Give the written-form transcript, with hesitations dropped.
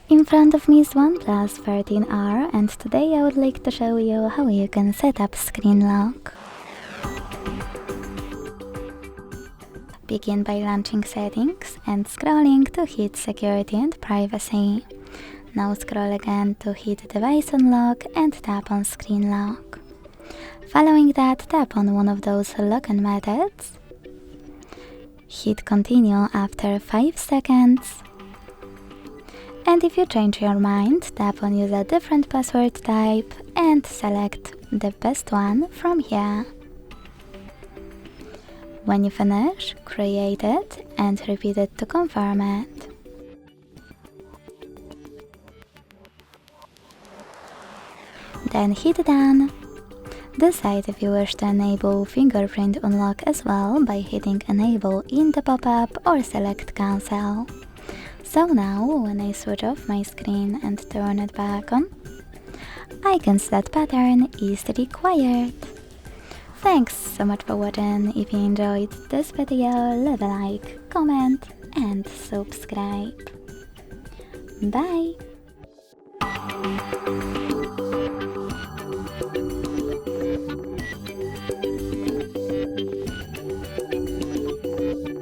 In front of me is OnePlus 13R, and today I would like to show you how you can set up screen lock. Begin by launching Settings and scrolling to hit Security and Privacy. Now scroll again to hit Device Unlock and tap on Screen Lock. Following that, tap on one of those login methods. Hit Continue after 5 seconds. And if you change your mind, tap on Use a different password type and select the best one from here. When you finish, create it and repeat it to confirm it. Then hit Done. Decide if you wish to enable fingerprint unlock as well by hitting Enable in the pop-up or select Cancel. So now, when I switch off my screen and turn it back on, icons that pattern is required. Thanks so much for watching. If you enjoyed this video, leave a like, comment and subscribe. Bye!